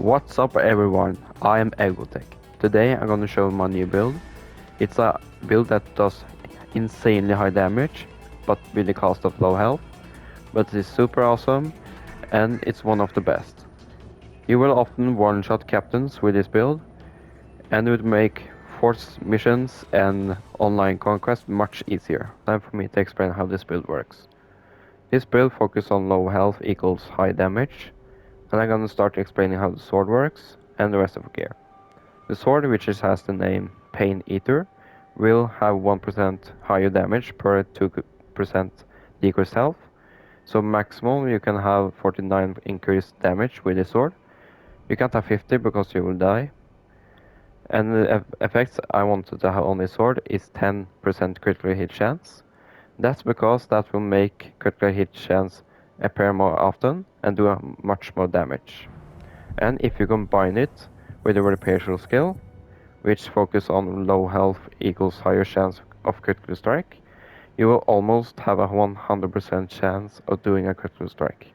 What's up everyone, I am Egotech. Today I'm gonna show my new build. It's a build that does insanely high damage, but with the cost of low health. But it's super awesome, and it's one of the best. You will often one-shot captains with this build, and it would make force missions and online conquest much easier. Time for me to explain how this build works. This build focuses on low health equals high damage, and I'm gonna start explaining how the sword works and the rest of the gear. The sword, which has the name Paineater, will have 1% higher damage per 2% decreased health. So maximum you can have 49 increased damage with this sword. You can't have 50 because you will die. And the effects I wanted to have on this sword is 10% critical hit chance. That's because that will make critical hit chance appear more often and do much more damage. And if you combine it with the repair skill, which focus on low health equals higher chance of critical strike, you will almost have a 100% chance of doing a critical strike.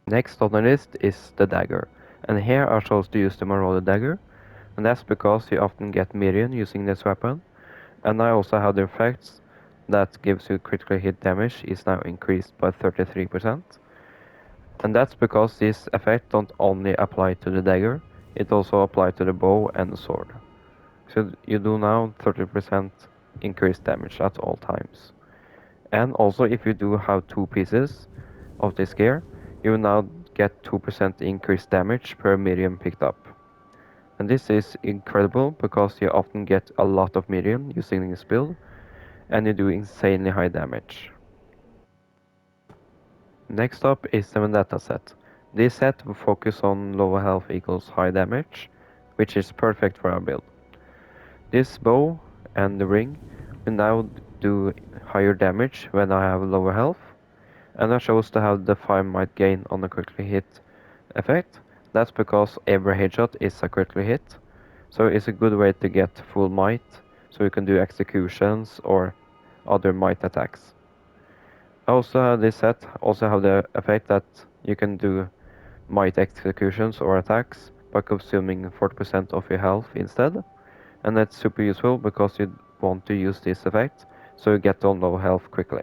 Next on the list is the Dagger, and here I chose to use the marauder Dagger, and that's because you often get Mirian using this weapon, and I also have the effects that gives you critical hit damage is now increased by 33%. And that's because this effect don't only apply to the dagger, it also applies to the bow and the sword. So you do now 30% increased damage at all times. And also if you do have two pieces of this gear, you will now get 2% increased damage per medium picked up. And this is incredible because you often get a lot of medium using this build, and you do insanely high damage. Next up is the Vendetta set. This set will focus on lower health equals high damage, which is perfect for our build. This bow and the ring will now do higher damage when I have lower health, and I chose to have the 5 might gain on the critical hit effect. That's because every headshot is a critical hit, so it's a good way to get full might, so you can do executions or other might attacks. Also, this set also have the effect that you can do might executions or attacks by consuming 40% of your health instead, and that's super useful because you want to use this effect so you get on low health quickly.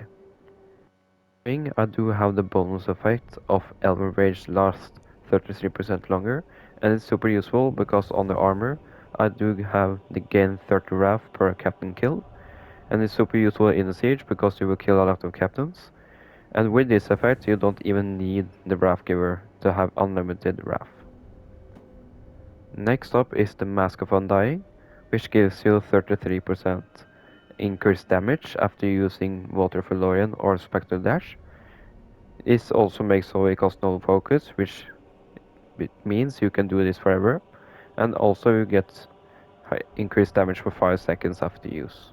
I do have the bonus effect of Elven Rage lasts 33% longer, and it's super useful because on the armor I do have the gain 30 wrath per captain kill, and it's super useful in the siege because you will kill a lot of captains. And with this effect you don't even need the Wrath Giver to have unlimited Wrath. Next up is the Mask of Undying, which gives you 33% increased damage after using Water for Lorien or Spectre Dash. This also makes so it costs no focus, which means you can do this forever, and also you get increased damage for 5 seconds after use.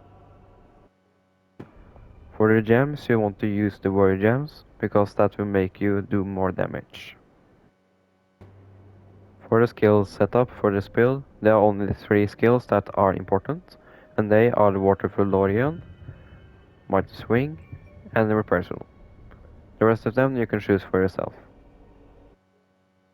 For the gems, you want to use the warrior gems, because that will make you do more damage. For the skill setup for this build, there are only 3 skills that are important, and they are the Waterful Lorien, Mighty Swing, and the Repair Tool. The rest of them you can choose for yourself.